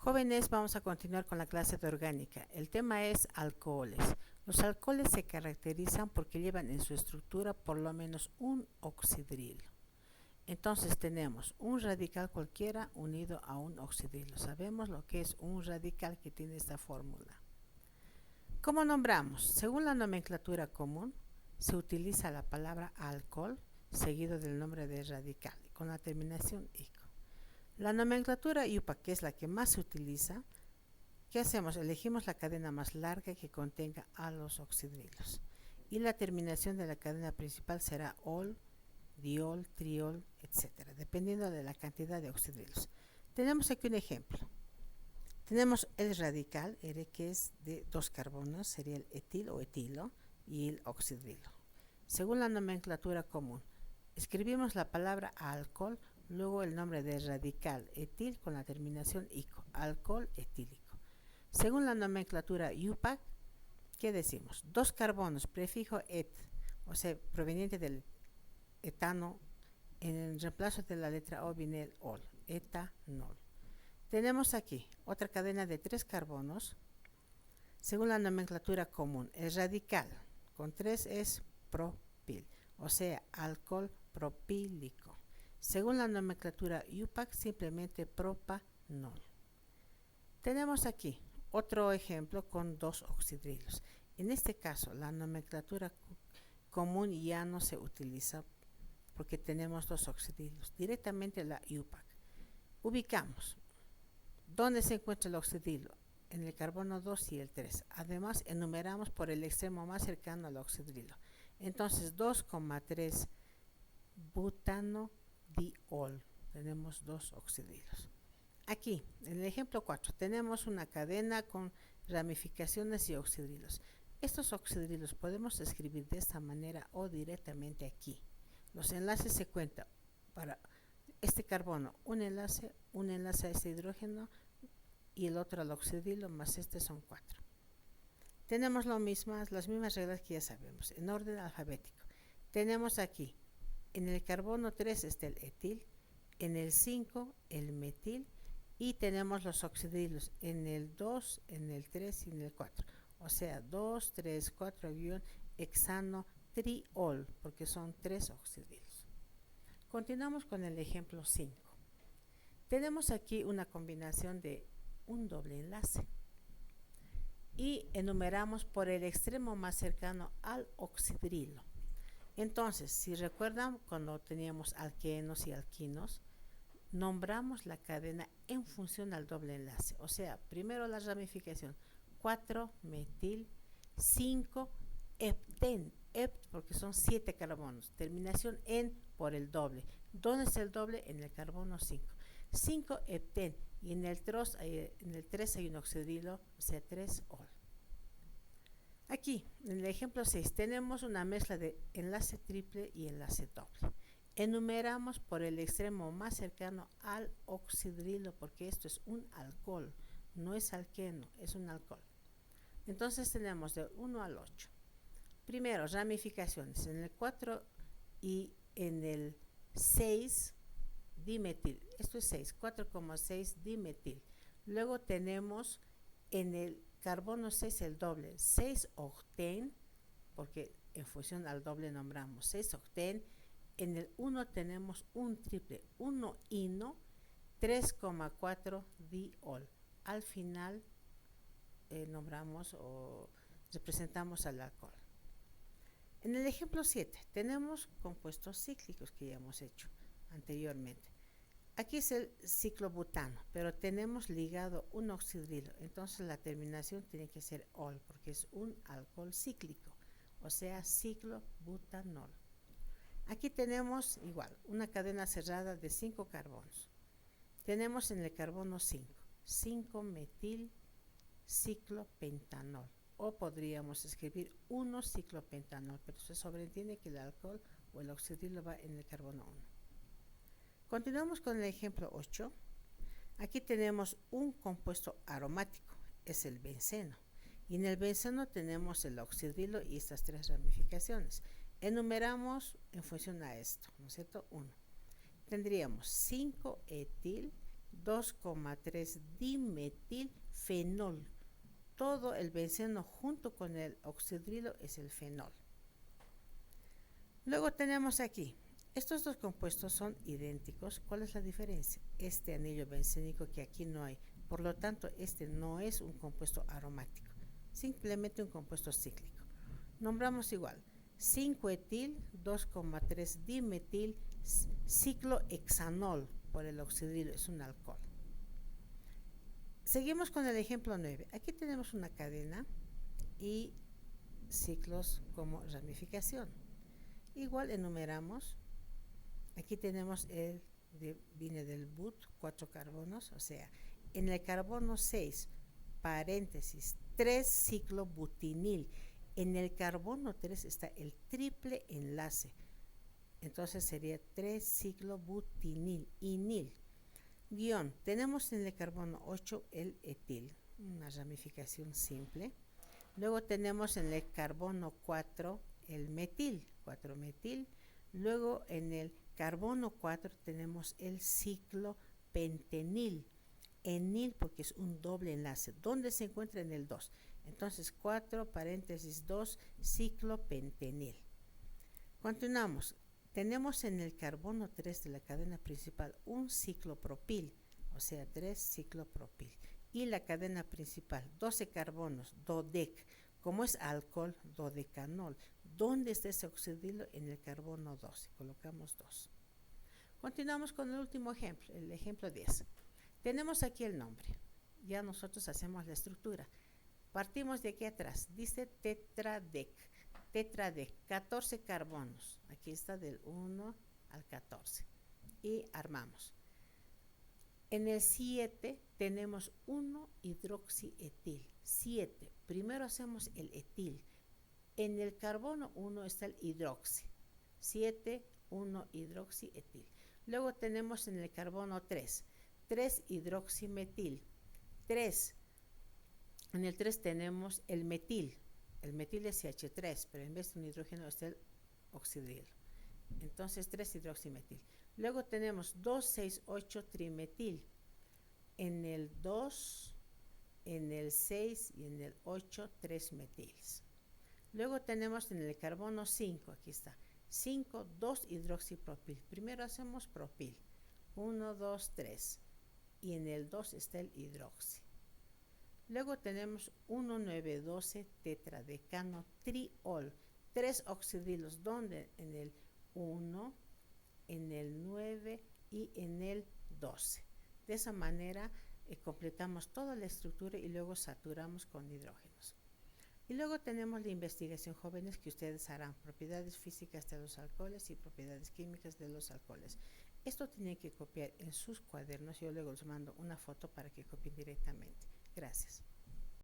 Jóvenes, vamos a continuar con la clase de orgánica. El tema es alcoholes. Los alcoholes se caracterizan porque llevan en su estructura por lo menos un oxidrilo. Entonces tenemos un radical cualquiera unido a un oxidrilo. Sabemos lo que es un radical que tiene esta fórmula. ¿Cómo nombramos? Según la nomenclatura común, se utiliza la palabra alcohol seguido del nombre de radical con la terminación ico. La nomenclatura IUPAC, que es la que más se utiliza, ¿qué hacemos? Elegimos la cadena más larga que contenga a los oxidrilos. Y la terminación de la cadena principal será ol, diol, triol, etc., dependiendo de la cantidad de oxidrilos. Tenemos aquí un ejemplo. Tenemos el radical, R, que es de 2 carbonos, sería el etil o etilo, y el oxidrilo. Según la nomenclatura común, escribimos la palabra alcohol, luego el nombre de radical etil con la terminación ico, alcohol etílico. Según la nomenclatura IUPAC, ¿qué decimos? 2 carbonos, prefijo et, o sea, proveniente del etano, en el reemplazo de la letra O viene el ol, etanol. Tenemos aquí otra cadena de 3 carbonos, según la nomenclatura común. El radical con 3 es propil, o sea, alcohol propílico. Según la nomenclatura IUPAC, simplemente propanol. Tenemos aquí otro ejemplo con 2 oxidrilos. En este caso, la nomenclatura común ya no se utiliza porque tenemos 2 oxidrilos. Directamente la IUPAC. Ubicamos. ¿Dónde se encuentra el oxidrilo? En el carbono 2 y el 3. Además, enumeramos por el extremo más cercano al oxidrilo. Entonces, 2,3 butano diol. Tenemos 2 oxidrilos. Aquí, en el ejemplo 4, tenemos una cadena con ramificaciones y oxidrilos. Estos oxidrilos podemos escribir de esta manera o directamente aquí. Los enlaces se cuentan para este carbono, un enlace a este hidrógeno y el otro al oxidrilo, más este son 4. Tenemos las mismas reglas que ya sabemos, en orden alfabético. Tenemos aquí, en el carbono 3 está el etil, en el 5 el metil, y tenemos los oxidrilos en el 2, en el 3 y en el 4. O sea, 2, 3, 4 hexano triol, porque son 3 oxidrilos. Continuamos con el ejemplo 5. Tenemos aquí una combinación de un doble enlace y enumeramos por el extremo más cercano al oxidrilo. Entonces, si recuerdan, cuando teníamos alquenos y alquinos, nombramos la cadena en función al doble enlace. O sea, primero la ramificación, 4 metil, 5 hepten, hept porque son 7 carbonos, terminación en por el doble. ¿Dónde es el doble? En el carbono 5. 5 hepten, y en el 3 hay un oxidrilo, o sea, 3 ol. Aquí, en el ejemplo 6, tenemos una mezcla de enlace triple y enlace doble. Enumeramos por el extremo más cercano al oxidrilo, porque esto es un alcohol, no es alqueno, es un alcohol. Entonces tenemos de 1 al 8. Primero, ramificaciones. En el 4 y en el 6, dimetil. Esto es 6, 4,6 dimetil. Luego tenemos en el carbono 6 el doble, 6 octen, porque en función al doble nombramos 6 octen. En el 1 tenemos un triple, 1 ino, 3,4 diol. Al final nombramos o representamos al alcohol. En el ejemplo 7 tenemos compuestos cíclicos que ya hemos hecho anteriormente. Aquí es el ciclobutano, pero tenemos ligado un oxidrilo, entonces la terminación tiene que ser ol, porque es un alcohol cíclico, o sea, ciclobutanol. Aquí tenemos igual una cadena cerrada de 5 carbonos. Tenemos en el carbono 5 metil ciclopentanol, o podríamos escribir 1 ciclopentanol, pero se sobreentiende que el alcohol o el oxidrilo va en el carbono 1. Continuamos con el ejemplo 8. Aquí tenemos un compuesto aromático, es el benceno. Y en el benceno tenemos el oxidrilo y estas 3 ramificaciones. Enumeramos en función a esto, ¿no es cierto? 1. Tendríamos 5 etil, 2,3 dimetilfenol. Todo el benceno junto con el oxidrilo es el fenol. Luego tenemos aquí, estos dos compuestos son idénticos. ¿Cuál es la diferencia? Este anillo bencénico que aquí no hay. Por lo tanto, este no es un compuesto aromático, simplemente un compuesto cíclico. Nombramos igual, 5-etil, 2,3 dimetil, ciclohexanol por el oxidrilo, es un alcohol. Seguimos con el ejemplo 9. Aquí tenemos una cadena y ciclos como ramificación. Igual enumeramos. Aquí tenemos viene del but, 4 carbonos, o sea, en el carbono 6, paréntesis, 3 ciclobutinil. En el carbono 3 está el triple enlace. Entonces sería 3 ciclobutinil, inil. Guión, tenemos en el carbono 8 el etil, una ramificación simple. Luego tenemos en el carbono 4 el metil, 4-metil. Luego en el carbono 4 tenemos el ciclopentenil, enil porque es un doble enlace. ¿Dónde se encuentra? En el 2. Entonces 4 paréntesis 2 ciclopentenil. Continuamos. Tenemos en el carbono 3 de la cadena principal un ciclopropil, o sea, 3 ciclopropil. Y la cadena principal, 12 carbonos, dodec. Como es alcohol, dodecanol. ¿Dónde está ese oxidrilo? En el carbono 12. Colocamos 2. Continuamos con el último ejemplo, el ejemplo 10. Tenemos aquí el nombre. Ya nosotros hacemos la estructura. Partimos de aquí atrás. Dice tetradec. Tetradec, 14 carbonos. Aquí está del 1 al 14. Y armamos. En el 7 tenemos 1 hidroxietil. 7. Primero hacemos el etil. En el carbono 1 está el hidroxi. 7, 1 hidroxietil. Luego tenemos en el carbono 3. 3 hidroximetil. 3. En el 3 tenemos el metil. El metil es CH3, pero en vez de un hidrógeno está el oxidrilo. Entonces 3 hidroximetil. Luego tenemos 2,6,8 trimetil. En el 2, en el 6 y en el 8, 3 metils. Luego tenemos en el carbono 5, aquí está, 5, 2 hidroxipropil. Primero hacemos propil. 1, 2, 3. Y en el 2 está el hidroxi. Luego tenemos 1,9,12 tetradecano triol. 3 oxidrilos, donde en el 1, en el 9 y en el 12. De esa manera completamos toda la estructura y luego saturamos con hidrógenos. Y luego tenemos la investigación jóvenes que ustedes harán, propiedades físicas de los alcoholes y propiedades químicas de los alcoholes. Esto tienen que copiar en sus cuadernos. Yo luego les mando una foto para que copien directamente. Gracias.